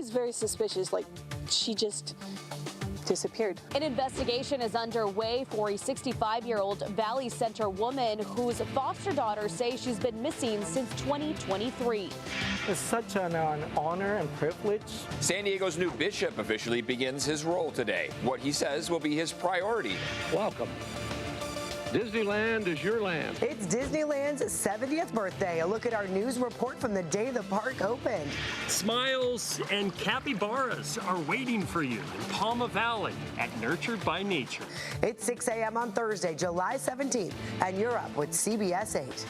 was very suspicious. Like, she just disappeared. An investigation is underway for a 65-year-old Valley Center woman whose foster daughters say she's been missing since 2023. It's such an honor and privilege. San Diego's new bishop officially begins his role today. What he says will be his priority. Welcome. Disneyland is your land. It's Disneyland's 70th birthday. A look at our news report from the day the park opened. Smiles and capybaras are waiting for you in Palma Valley at Nurtured by Nature. It's 6 a.m. on Thursday, July 17th, and you're up with CBS 8.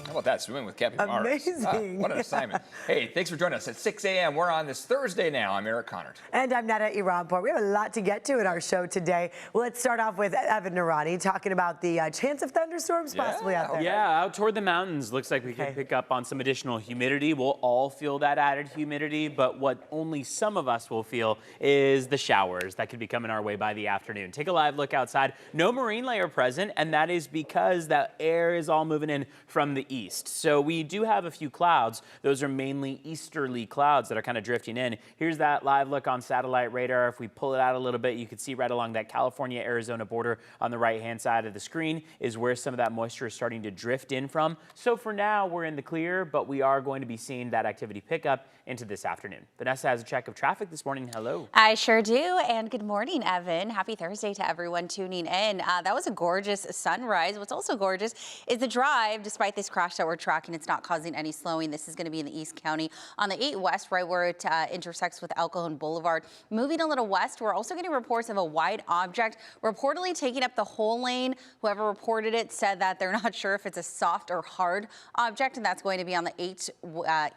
How about that, swimming with capybaras? Amazing. What an assignment. Hey, thanks for joining us at 6 a.m. We're on this Thursday now. I'm Eric Connert. And I'm Netta Iranpour. We have a lot to get to in our show today. Well, let's start off with Evan Narani talking about the chance of thunderstorms possibly out there. Yeah, out toward the mountains. Looks like we could pick up on some additional humidity. We'll all feel that added humidity, but what only some of us will feel is the showers that could be coming our way by the afternoon. Take a live look outside. No marine layer present, and that is because that air is all moving in from the east. So we do have a few clouds. Those are mainly easterly clouds that are kind of drifting in. Here's that live look on satellite radar. If we pull it out a little bit, you can see right along that California-Arizona border on the right-hand side of the screen is where some of that moisture is starting to drift in from. So for now, we're in the clear, but we are going to be seeing that activity pick up into this afternoon. Vanessa has a check of traffic this morning. Hello. I sure do, and good morning, Evan. Happy Thursday to everyone tuning in. That was a gorgeous sunrise. What's also gorgeous is the drive. Despite this crash that we're tracking, it's not causing any slowing. This is going to be in the East County on the 8 West, right where it intersects with El Cajon Boulevard. Moving a little west, we're also getting reports of a wide object reportedly taking up the whole lane. Whoever reported it said that they're not sure if it's a soft or hard object, and that's going to be on the 8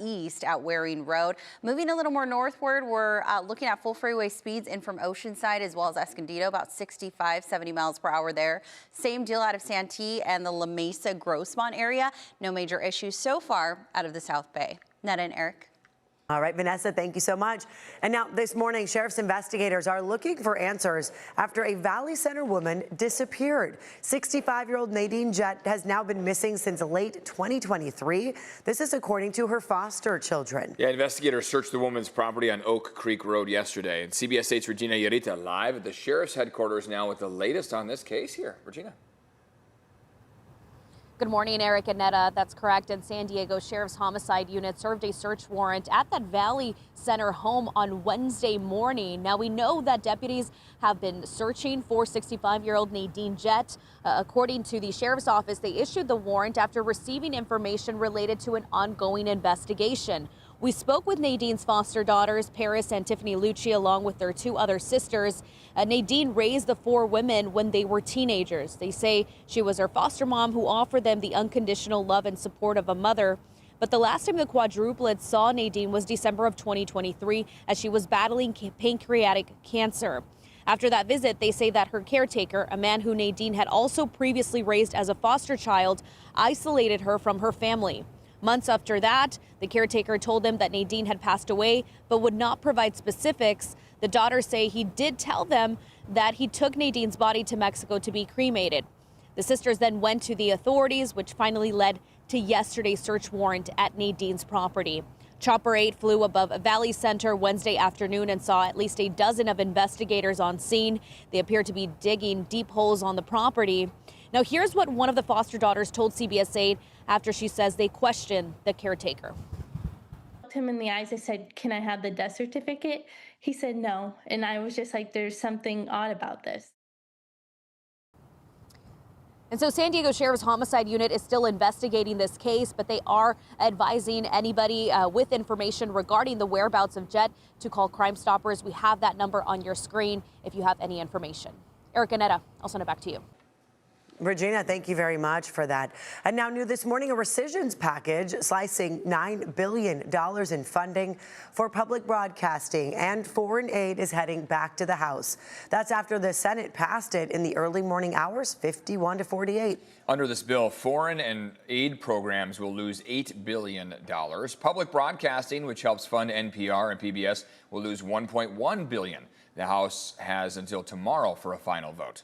East at Waring Road. Moving a little more northward, we're looking at full freeway speeds in from Oceanside as well as Escondido, about 65, 70 miles per hour there. Same deal out of Santee and the La Mesa Grossmont area. No major issues so far out of the South Bay. Netta and Eric. All right, Vanessa, thank you so much. And now this morning, sheriff's investigators are looking for answers after a Valley Center woman disappeared. 65-year-old Nadine Jett has now been missing since late 2023. This is according to her foster children. Yeah, investigators searched the woman's property on Oak Creek Road yesterday. And CBS 8's Regina Yarita live at the sheriff's headquarters now with the latest on this case here. Regina. Good morning, Eric and Netta. That's correct. And San Diego Sheriff's Homicide Unit served a search warrant at that Valley Center home on Wednesday morning. Now, we know that deputies have been searching for 65-year-old Nadine Jett. According to the sheriff's office, they issued the warrant after receiving information related to an ongoing investigation. We spoke with Nadine's foster daughters, Paris and Tiffany Lucci, along with their 2 other sisters. Nadine raised the 4 women when they were teenagers. They say she was her foster mom who offered them the unconditional love and support of a mother. But the last time the quadruplets saw Nadine was December of 2023 as she was battling pancreatic cancer. After that visit, they say that her caretaker, a man who Nadine had also previously raised as a foster child, isolated her from her family. Months after that, the caretaker told them that Nadine had passed away, but would not provide specifics. The daughters say he did tell them that he took Nadine's body to Mexico to be cremated. The sisters then went to the authorities, which finally led to yesterday's search warrant at Nadine's property. Chopper 8 flew above Valley Center Wednesday afternoon and saw at least a dozen of investigators on scene. They appear to be digging deep holes on the property. Now, here's what one of the foster daughters told CBS 8 after she says they questioned the caretaker. I looked him in the eyes. I said, "Can I have the death certificate?" He said no. And I was just like, there's something odd about this. And so San Diego Sheriff's Homicide Unit is still investigating this case, but they are advising anybody with information regarding the whereabouts of Jett to call Crime Stoppers. We have that number on your screen if you have any information. Eric and Netta, I'll send it back to you. Regina, thank you very much for that. And now new this morning, a rescissions package slicing $9 billion in funding for public broadcasting and foreign aid is heading back to the House. That's after the Senate passed it in the early morning hours, 51-48. Under this bill, foreign and aid programs will lose $8 billion. Public broadcasting, which helps fund NPR and PBS, will lose $1.1 billion. The House has until tomorrow for a final vote.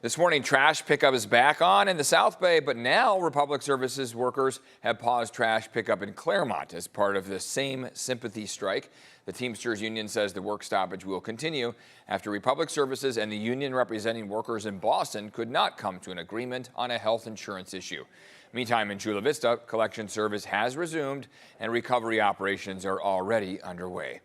This morning, trash pickup is back on in the South Bay, but now Republic Services workers have paused trash pickup in Claremont as part of the same sympathy strike. The Teamsters Union says the work stoppage will continue after Republic Services and the union representing workers in Boston could not come to an agreement on a health insurance issue. Meantime, in Chula Vista, collection service has resumed and recovery operations are already underway.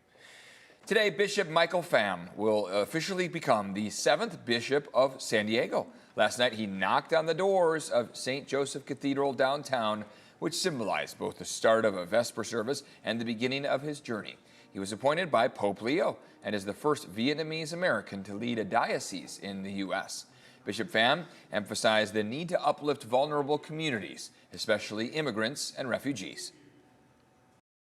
Today, Bishop Michael Pham will officially become the 7th Bishop of San Diego. Last night, he knocked on the doors of St. Joseph Cathedral downtown, which symbolized both the start of a Vesper service and the beginning of his journey. He was appointed by Pope Leo and is the first Vietnamese American to lead a diocese in the U.S. Bishop Pham emphasized the need to uplift vulnerable communities, especially immigrants and refugees.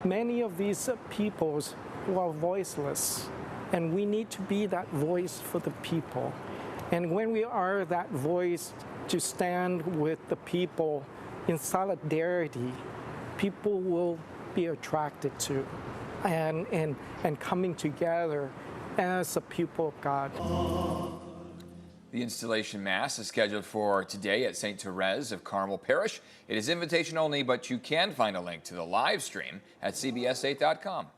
Many of these peoples who are voiceless, and we need to be that voice for the people. And when we are that voice to stand with the people in solidarity, people will be attracted to and coming together as a people of God. The installation mass is scheduled for today at St. Therese of Carmel Parish. It is invitation only, but you can find a link to the live stream at CBS8.com.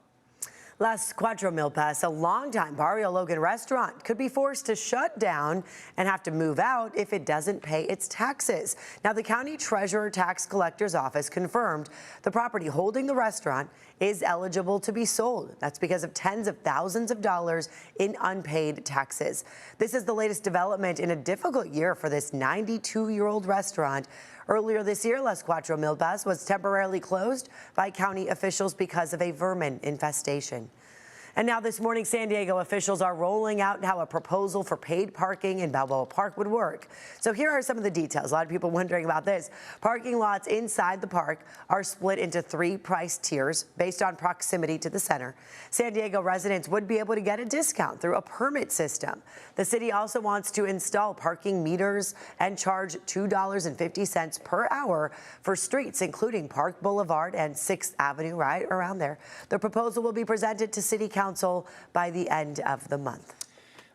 Last Quattro Milpass, a longtime Barrio Logan restaurant, could be forced to shut down and have to move out if it doesn't pay its taxes. Now, the county treasurer tax collector's office confirmed the property holding the restaurant is eligible to be sold. That's because of tens of thousands of dollars in unpaid taxes. This is the latest development in a difficult year for this 92-year-old restaurant. Earlier this year, Las Quattro Milpass was temporarily closed by county officials because of a vermin infestation. And now this morning, San Diego officials are rolling out how a proposal for paid parking in Balboa Park would work. So here are some of the details. A lot of people wondering about this. Parking lots inside the park are split into 3 price tiers based on proximity to the center. San Diego residents would be able to get a discount through a permit system. The city also wants to install parking meters and charge $2.50 per hour for streets, including Park Boulevard and 6th Avenue, right around there. The proposal will be presented to City Council by the end of the month.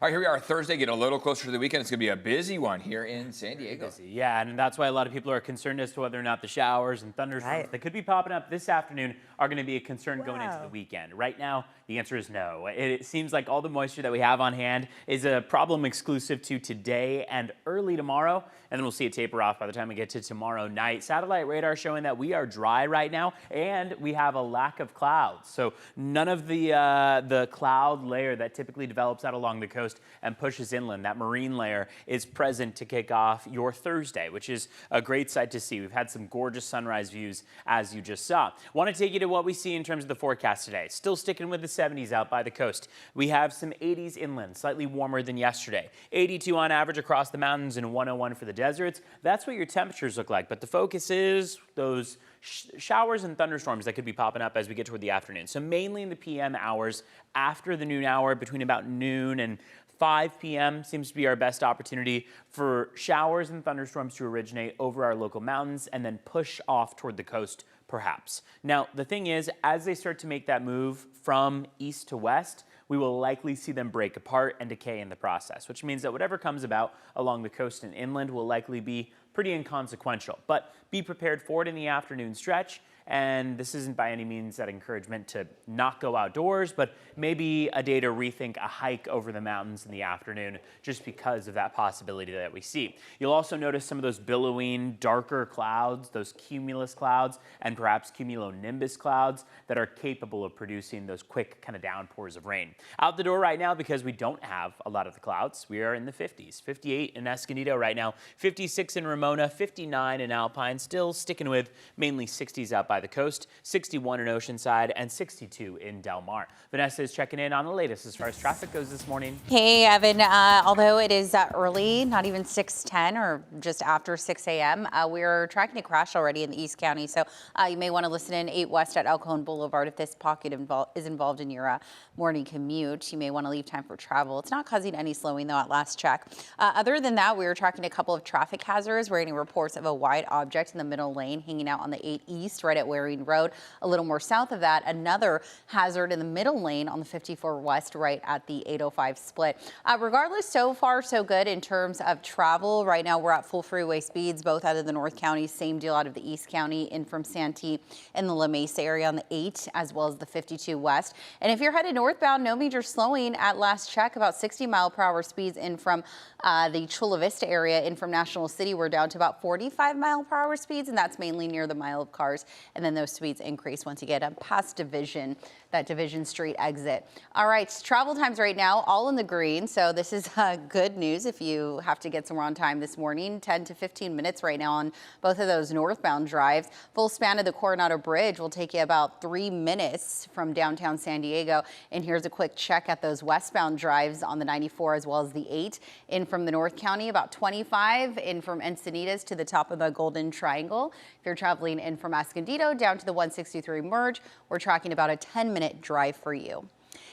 All right, here we are Thursday, getting a little closer to the weekend. It's going to be a busy one here in San Diego. Yeah, and that's why a lot of people are concerned as to whether or not the showers and thunderstorms that could be popping up this afternoon are going to be a concern going into the weekend. Right now, the answer is no. It seems like all the moisture that we have on hand is a problem exclusive to today and early tomorrow, and then we'll see it taper off by the time we get to tomorrow night. Satellite radar showing that we are dry right now, and we have a lack of clouds. So none of the cloud layer that typically develops out along the coast and pushes inland, that marine layer, is present to kick off your Thursday, which is a great sight to see. We've had some gorgeous sunrise views, as you just saw. Want to take you to what we see in terms of the forecast today. Still sticking with the 70s out by the coast. We have some 80s inland, slightly warmer than yesterday. 82 on average across the mountains and 101 for the deserts. That's what your temperatures look like, but the focus is those showers and thunderstorms that could be popping up as we get toward the afternoon. So mainly in the PM hours, after the noon hour, between about noon and 5 p.m. seems to be our best opportunity for showers and thunderstorms to originate over our local mountains and then push off toward the coast, perhaps. Now, the thing is, as they start to make that move from east to west, we will likely see them break apart and decay in the process, which means that whatever comes about along the coast and inland will likely be pretty inconsequential. But be prepared for it in the afternoon stretch. And this isn't by any means that encouragement to not go outdoors, but maybe a day to rethink a hike over the mountains in the afternoon just because of that possibility that we see. You'll also notice some of those billowing, darker clouds, those cumulus clouds, and perhaps cumulonimbus clouds that are capable of producing those quick kind of downpours of rain. Out the door right now, because we don't have a lot of the clouds, we are in the 50s. 58 in Escondido right now, 56 in Ramona, 59 in Alpine, still sticking with mainly 60s out by the coast, 61 in Oceanside, and 62 in Del Mar. Vanessa is checking in on the latest as far as traffic goes this morning. Hey, Evan. Although it is early, not even 6:10 or just after 6 a.m., we're tracking a crash already in the East County. So you may want to listen in 8 West at El Cajon Boulevard if this pocket is involved in your morning commute. You may want to leave time for travel. It's not causing any slowing, though, at last check. Other than that, we were tracking a couple of traffic hazards. We're getting reports of a wide object in the middle lane hanging out on the 8 East right at at Waring Road. A little more south of that, another hazard in the middle lane on the 54 West right at the 805 split. Regardless, so far so good in terms of travel. Right now we're at full freeway speeds, both out of the North County, same deal out of the East County, in from Santee and the La Mesa area on the 8, as well as the 52 West. And if you're headed northbound, no major slowing at last check, about 60-mile-per-hour speeds in from the Chula Vista area, in from National City. We're down to about 45-mile-per-hour speeds, and that's mainly near the mile of cars. And then those speeds increase once you get up past Division, that Division Street exit. All right, travel times right now, all in the green. So this is good news if you have to get somewhere on time this morning. 10 to 15 minutes right now on both of those northbound drives. Full span of the Coronado Bridge will take you about 3 minutes from downtown San Diego. And here's a quick check at those westbound drives on the 94 as well as the 8. In from the North County, about 25. In from Encinitas to the top of the Golden Triangle. If you're traveling in from Escondido down to the 163 merge, we're tracking about a 10-minute drive for you.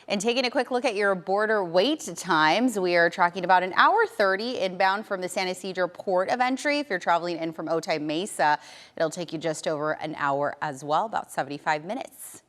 And taking a quick look at your border wait times, we are tracking about an hour 30 inbound from the San Ysidro port of entry. If you're traveling in from Otay Mesa, it'll take you just over an hour as well, about 75 minutes.